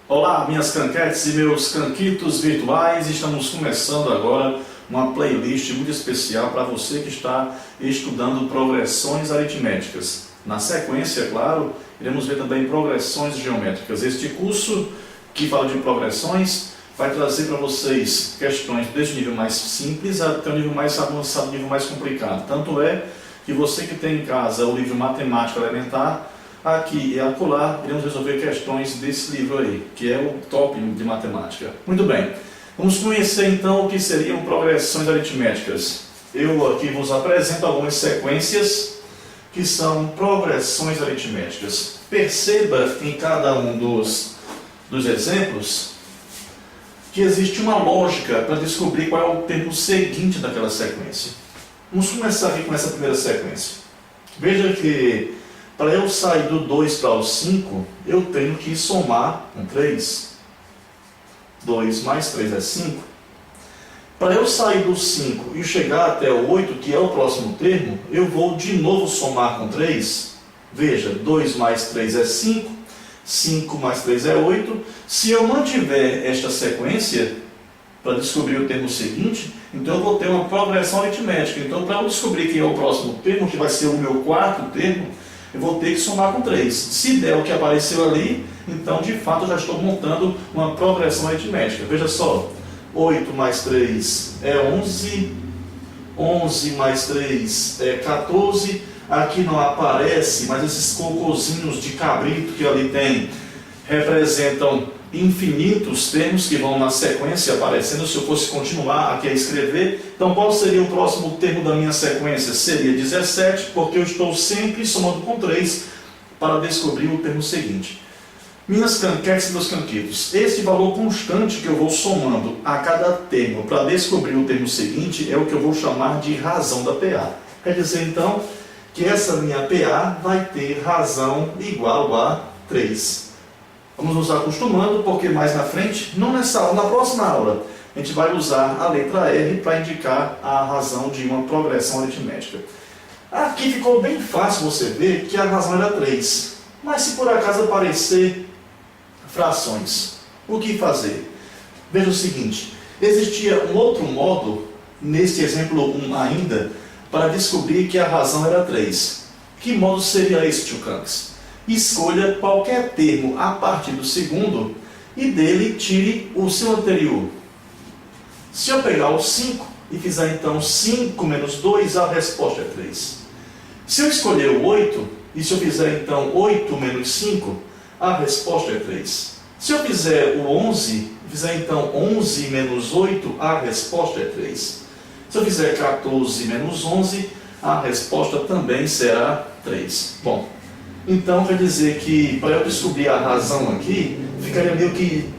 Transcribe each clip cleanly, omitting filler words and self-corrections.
Olá, minhas canquetes e meus canquitos virtuais, estamos começando agora uma playlist muito especial para você que está estudando progressões aritméticas. Na sequência, é claro, iremos ver também progressões geométricas. Este curso que fala de progressões vai trazer para vocês questões desde o nível mais simples até o nível mais avançado, o nível mais complicado. Tanto é que você que tem em casa o livro Matemática Elementar, aqui e acolá, iremos resolver questões desse livro aí, que é o top de matemática. Muito bem, vamos conhecer então o que seriam progressões aritméticas. Eu aqui vos apresento algumas sequências que são progressões aritméticas. Perceba em cada um dos exemplos que existe uma lógica para descobrir qual é o termo seguinte daquela sequência. Vamos começar aqui com essa primeira sequência. Veja que para eu sair do 2 para o 5, eu tenho que somar com 3. 2 mais 3 é 5. Para eu sair do 5 e chegar até o 8, que é o próximo termo, eu vou de novo somar com 3. Veja, 2 mais 3 é 5. 5 mais 3 é 8. Se eu mantiver esta sequência para descobrir o termo seguinte, então eu vou ter uma progressão aritmética. Então, para eu descobrir quem é o próximo termo, que vai ser o meu quarto termo, eu vou ter que somar com 3. Se der o que apareceu ali, então de fato eu já estou montando uma progressão aritmética. Veja só, 8 mais 3 é 11, 11 mais 3 é 14, aqui não aparece, mas esses cocôzinhos de cabrito que ali tem representam infinitos termos que vão na sequência aparecendo. Se eu fosse continuar aqui a escrever, então qual seria o próximo termo da minha sequência? Seria 17, porque eu estou sempre somando com 3 para descobrir o termo seguinte. Minhas canquetes e meus canquitos, este valor constante que eu vou somando a cada termo para descobrir o termo seguinte é o que eu vou chamar de razão da PA. Quer dizer então que essa minha PA vai ter razão igual a 3. Vamos nos acostumando, porque mais na frente, não nessa aula, na próxima aula, a gente vai usar a letra R para indicar a razão de uma progressão aritmética. Aqui ficou bem fácil você ver que a razão era 3. Mas se por acaso aparecer frações, o que fazer? Veja o seguinte, existia um outro modo, neste exemplo 1 ainda, para descobrir que a razão era 3. Que modo seria esse, tio Canques? Escolha qualquer termo a partir do segundo e dele tire o seu anterior. Se eu pegar o 5 e fizer então 5 menos 2, a resposta é 3. Se eu escolher o 8 e se eu fizer então 8 menos 5, a resposta é 3. Se eu fizer o 11, fizer então 11 menos 8, a resposta é 3. Se eu fizer 14 menos 11, a resposta também será 3. Bom, então quer dizer que para eu descobrir a razão aqui, ficaria meio que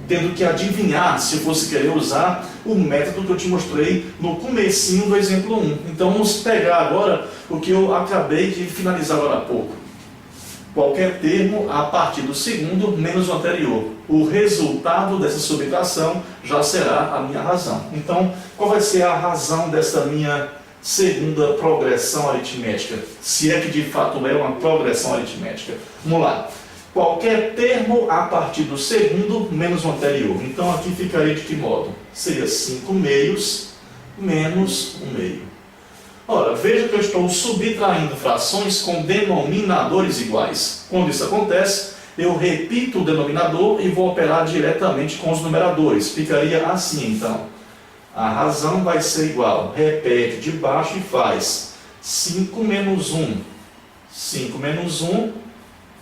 tendo que adivinhar se eu fosse querer usar o método que eu te mostrei no comecinho do exemplo 1. Então vamos pegar agora o que eu acabei de finalizar agora há pouco. Qualquer termo a partir do segundo menos o anterior. O resultado dessa subtração já será a minha razão. Então, qual vai ser a razão dessa minha segunda progressão aritmética? Se é que de fato é uma progressão aritmética. Vamos lá. Qualquer termo a partir do segundo menos o anterior. Então, aqui ficaria de que modo? Seria 5 meios menos 1 meio. Ora, veja que eu estou subtraindo frações com denominadores iguais. Quando isso acontece, eu repito o denominador e vou operar diretamente com os numeradores. Ficaria assim, então. A razão vai ser igual. Repete de baixo e faz 5 menos 1. 5 menos 1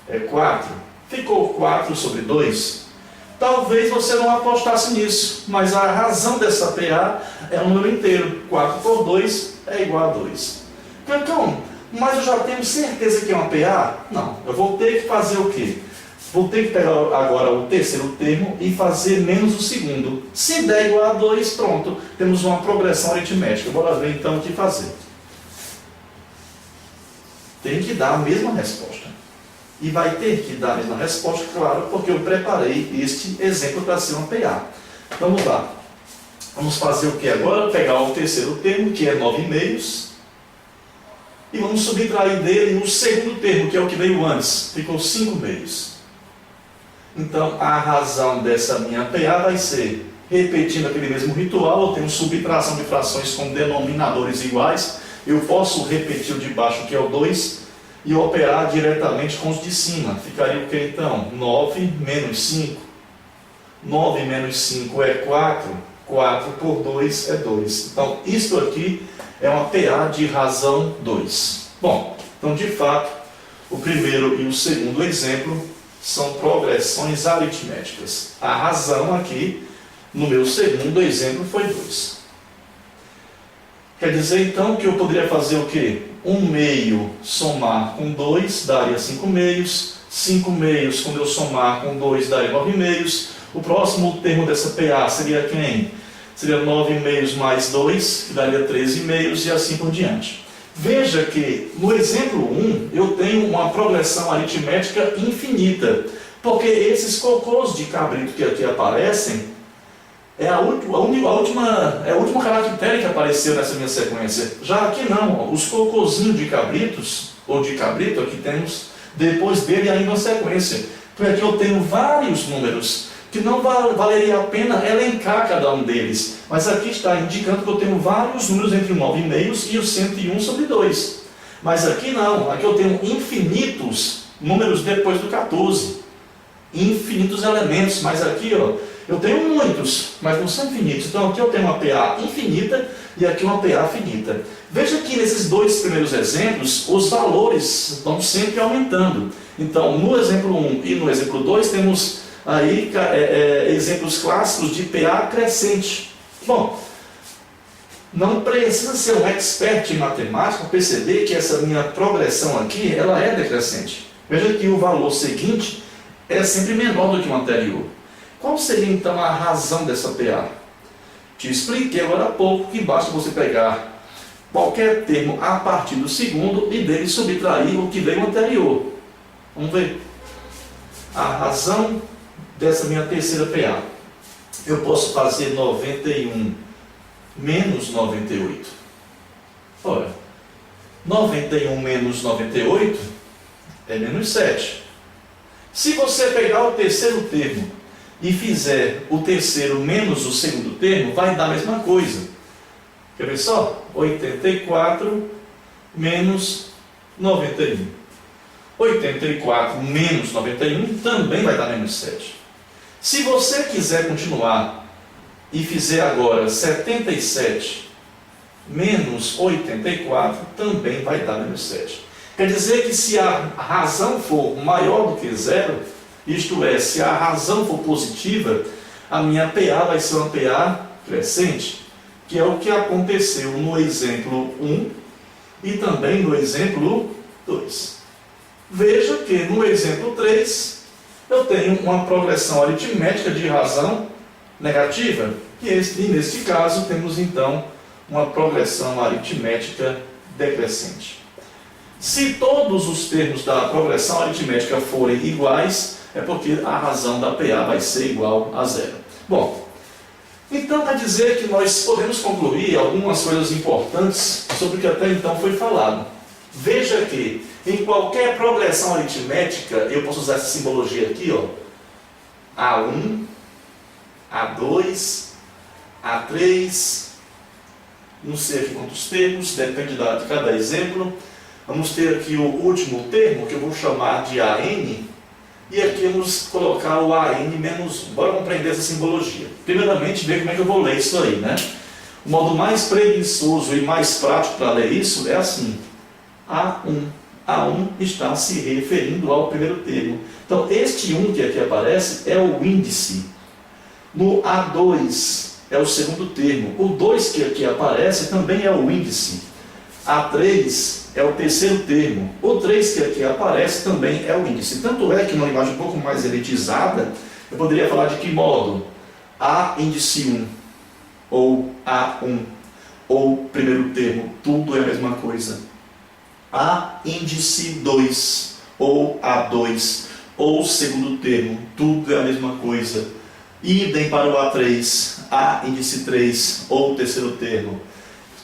é 4. Ficou 4 sobre 2. Talvez você não apostasse nisso, mas a razão dessa PA é um número inteiro. 4 por 2 é igual a 2. Cancão, mas eu já tenho certeza que é uma PA? Não, eu vou ter que fazer o quê? Vou ter que pegar agora o terceiro termo e fazer menos o segundo. Se der igual a 2, pronto, temos uma progressão aritmética. Bora ver então o que fazer. Tem que dar a mesma resposta. E vai ter que dar a mesma resposta, claro, porque eu preparei este exemplo para ser uma PA. Vamos lá. Vamos fazer o que agora? Pegar o terceiro termo, que é 9 meios, e vamos subtrair dele o segundo termo, que é o que veio antes. Ficou 5 meios. Então, a razão dessa minha PA vai ser, repetindo aquele mesmo ritual, eu tenho subtração de frações com denominadores iguais, eu posso repetir o de baixo, que é o 2, e operar diretamente com os de cima. Ficaria o que então? 9 menos 5. 9 menos 5 é 4. 4 por 2 é 2. Então, isto aqui é uma PA de razão 2. Bom, então, de fato, o primeiro e o segundo exemplo são progressões aritméticas. A razão aqui, no meu segundo exemplo, foi 2. Quer dizer, então, que eu poderia fazer o quê? 1 meio somar com 2 daria 5 meios. 5 meios, quando eu somar com 2, daria 9 meios. O próximo termo dessa PA seria quem? Seria 9 meios mais 2, que daria 13 meios, e assim por diante. Veja que, no exemplo 1, eu tenho uma progressão aritmética infinita, porque esses cocôs de cabrito que aqui aparecem, é a última caractere que apareceu nessa minha sequência. Já aqui não, os cocôzinhos de cabritos, ou de cabrito, aqui temos depois dele ainda uma sequência. Porque aqui eu tenho vários números, que não valeria a pena elencar cada um deles. Mas aqui está indicando que eu tenho vários números entre o 9 meios e o 101 sobre 2. Mas aqui não, aqui eu tenho infinitos números depois do 14. Infinitos elementos, mas aqui ó, eu tenho muitos, mas não são infinitos. Então aqui eu tenho uma PA infinita e aqui uma PA finita. Veja que nesses dois primeiros exemplos, os valores estão sempre aumentando. Então, no exemplo 1 e no exemplo 2, temos aí exemplos clássicos de PA crescente. Bom, não precisa ser um expert em matemática para perceber que essa minha progressão aqui, ela é decrescente. Veja que o valor seguinte é sempre menor do que o anterior. Qual seria então a razão dessa PA? Te expliquei agora há pouco que basta você pegar qualquer termo a partir do segundo e dele subtrair o que veio anterior. Vamos ver. A razão dessa minha terceira PA. Eu posso fazer 91 menos 98. Olha, 91 menos 98 é menos 7. Se você pegar o terceiro termo e fizer o terceiro menos o segundo termo, vai dar a mesma coisa. Quer ver só? 84 menos 91. 84 menos 91 também vai dar menos 7. Se você quiser continuar e fizer agora 77 menos 84, também vai dar menos 7. Quer dizer que se a razão for maior do que zero, isto é, se a razão for positiva, a minha PA vai ser uma PA crescente, que é o que aconteceu no exemplo 1 e também no exemplo 2. Veja que no exemplo 3, eu tenho uma progressão aritmética de razão negativa, e neste caso temos então uma progressão aritmética decrescente. Se todos os termos da progressão aritmética forem iguais, é porque a razão da PA vai ser igual a zero. Bom, então quer dizer que nós podemos concluir algumas coisas importantes sobre o que até então foi falado. Veja que em qualquer progressão aritmética, eu posso usar essa simbologia aqui, ó, A1, A2, A3, não sei aqui quantos termos, depende de cada exemplo. Vamos ter aqui o último termo, que eu vou chamar de AN, e aqui vamos colocar o AN menos 1. Bora compreender essa simbologia. Primeiramente, ver como é que eu vou ler isso aí, né? O modo mais preguiçoso e mais prático para ler isso é assim: A1. A1 está se referindo ao primeiro termo. Então, este 1 que aqui aparece é o índice. No A2 é o segundo termo. O 2 que aqui aparece também é o índice. A3 é o terceiro termo. O 3 que aqui aparece também é o índice. Tanto é que numa linguagem um pouco mais elitizada, eu poderia falar de que modo? A índice 1, ou A1, ou primeiro termo, tudo é a mesma coisa. A índice 2, ou A2, ou segundo termo, tudo é a mesma coisa. Idem para o A3, A índice 3, ou terceiro termo.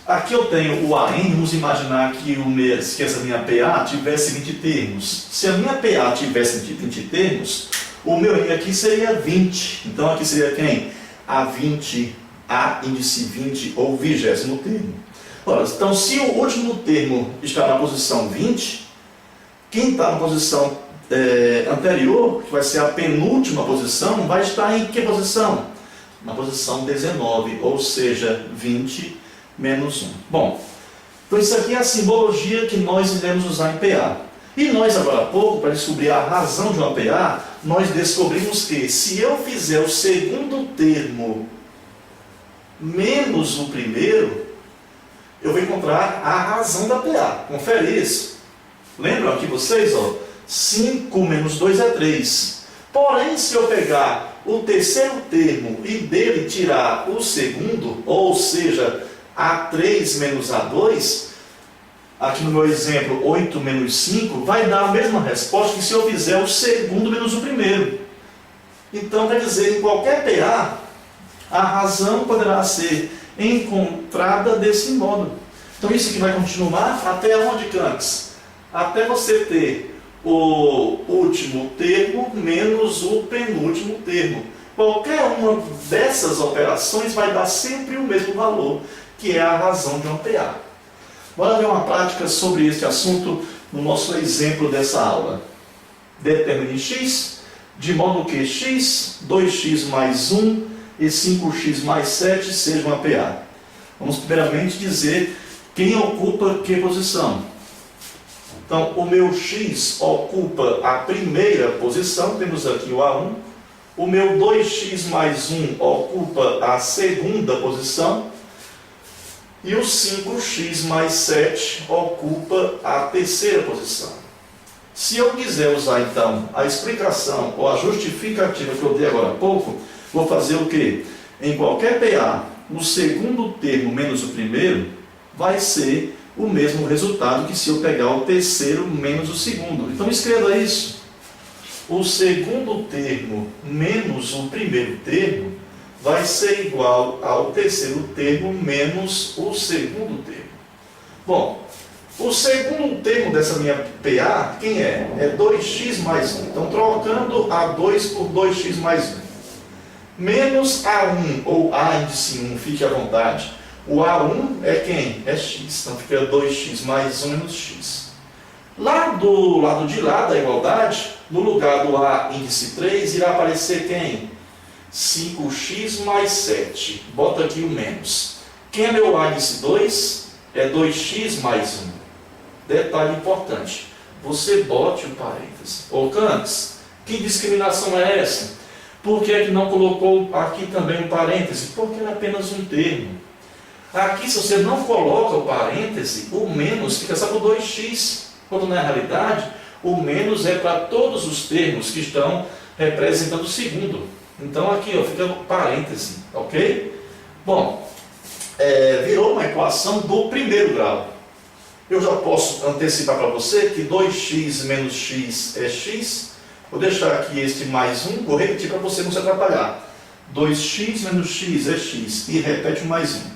Aqui eu tenho o AN, vamos imaginar que essa minha PA tivesse 20 termos. Se a minha PA tivesse 20 termos, O meu I aqui seria 20. Então aqui seria quem? A20, A índice 20 ou 20º termo. Ora, então se o último termo está na posição 20, quem está na posição anterior, que vai ser a penúltima posição, vai estar em que posição? Na posição 19, ou seja, 20 menos 1. Bom, então isso aqui é a simbologia que nós iremos usar em PA. E nós agora há pouco, para descobrir a razão de uma PA, nós descobrimos que se eu fizer o segundo termo menos o primeiro, eu vou encontrar a razão da PA. Confere isso. Lembram aqui vocês? 5 menos 2 é 3. Porém, se eu pegar o terceiro termo e dele tirar o segundo, ou seja, A3 menos A2, aqui no meu exemplo, 8 menos 5, vai dar a mesma resposta que se eu fizer o segundo menos o primeiro. Então, quer dizer, em qualquer PA, a razão poderá ser encontrada desse modo. Então, isso aqui vai continuar até onde, Canques? Até você ter o último termo menos o penúltimo termo. Qualquer uma dessas operações vai dar sempre o mesmo valor, que é a razão de uma PA. Bora ver uma prática sobre este assunto no nosso exemplo dessa aula. Determine x, de modo que x, 2x mais 1 e 5x mais 7 seja uma PA. Vamos primeiramente dizer quem ocupa que posição. Então, o meu x ocupa a primeira posição, temos aqui o A1. O meu 2x mais 1 ocupa a segunda posição. E o 5x mais 7 ocupa a terceira posição. Se eu quiser usar, então, a explicação ou a justificativa que eu dei agora há pouco, vou fazer o quê? Em qualquer PA, o segundo termo menos o primeiro vai ser o mesmo resultado que se eu pegar o terceiro menos o segundo. Então escreva isso. O segundo termo menos o primeiro termo vai ser igual ao terceiro termo menos o segundo termo. Bom, o segundo termo dessa minha PA, quem é? É 2x mais 1. Então trocando A2 por 2x mais 1. Menos A1 ou A índice 1, fique à vontade. O A1 é quem? É x. Então fica 2x mais 1 menos x. Lá do lado de lá da igualdade, no lugar do A índice 3, irá aparecer quem? 5x mais 7. Bota aqui o menos. Quem é meu A índice 2? É 2x mais 1. Detalhe importante. Você bote o parêntese. Ô Canques, que discriminação é essa? Por que é que não colocou aqui também um parêntese? Porque é apenas um termo. Aqui, se você não coloca o parêntese, o menos fica só por 2x. Quando na realidade, o menos é para todos os termos que estão representando o segundo. Então aqui fica o parêntese, ok? Bom, virou uma equação do primeiro grau. Eu já posso antecipar para você que 2x menos x é x. Vou deixar aqui este mais 1, vou repetir para você não se atrapalhar. 2x menos x é x, e repete o mais 1.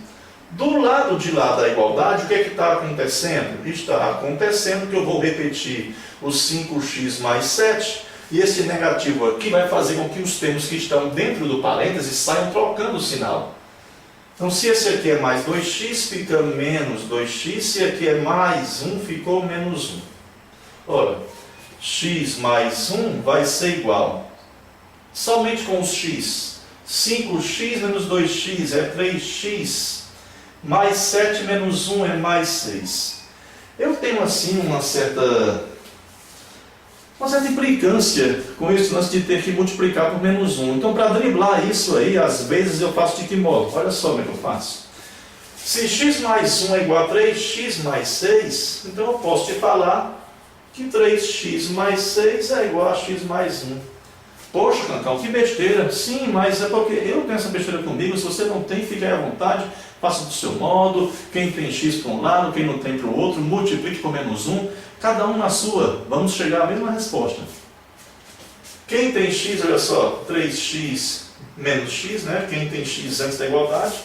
Do lado de lá da igualdade, o que é que está acontecendo? Está acontecendo que eu vou repetir o 5x mais 7, e esse negativo aqui vai fazer com que os termos que estão dentro do parêntese saiam trocando o sinal. Então, se esse aqui é mais 2x, fica menos 2x, se aqui é mais 1, ficou menos 1. Ora, x mais 1 vai ser igual, somente com os x, 5x menos 2x é 3x, mais 7 menos 1 é mais 6. Eu tenho assim uma certa implicância com esse lance de ter que multiplicar por menos 1. Então, para driblar isso aí, às vezes eu faço de que modo? Olha só como é que eu faço. Se x mais 1 é igual a 3x mais 6, então eu posso te falar que 3x mais 6 é igual a x mais 1. Poxa, Cantão, que besteira. Sim, mas é porque eu tenho essa besteira comigo. Se você não tem, fique aí à vontade. Faça do seu modo. Quem tem x para um lado, quem não tem para o outro, multiplique por menos 1. Cada um na sua. Vamos chegar à mesma resposta. Quem tem x, olha só, 3x menos x, né? Quem tem x antes da igualdade.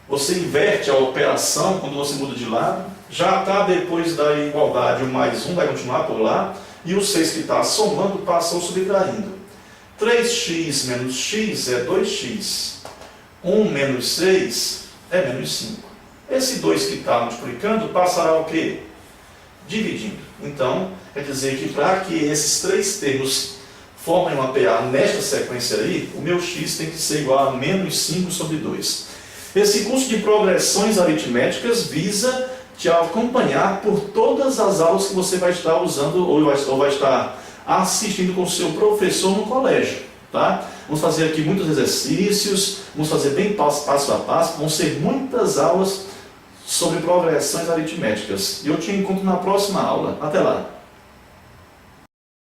Você inverte a operação quando você muda de lado. Já está depois da igualdade, o mais 1 vai continuar por lá. E o 6 que está somando passa o subtraindo. 3x menos x é 2x. 1 menos 6 é menos 5. Esse 2 que está multiplicando passará o quê? Dividindo. Então, quer dizer que para que esses três termos formem uma PA nesta sequência aí, o meu x tem que ser igual a menos 5 sobre 2. Esse curso de progressões aritméticas visa te acompanhar por todas as aulas que você vai estar usando ou vai estar assistindo com o seu professor no colégio. Tá? Vamos fazer aqui muitos exercícios, vamos fazer bem passo a passo, vão ser muitas aulas sobre progressões aritméticas. E eu te encontro na próxima aula. Até lá!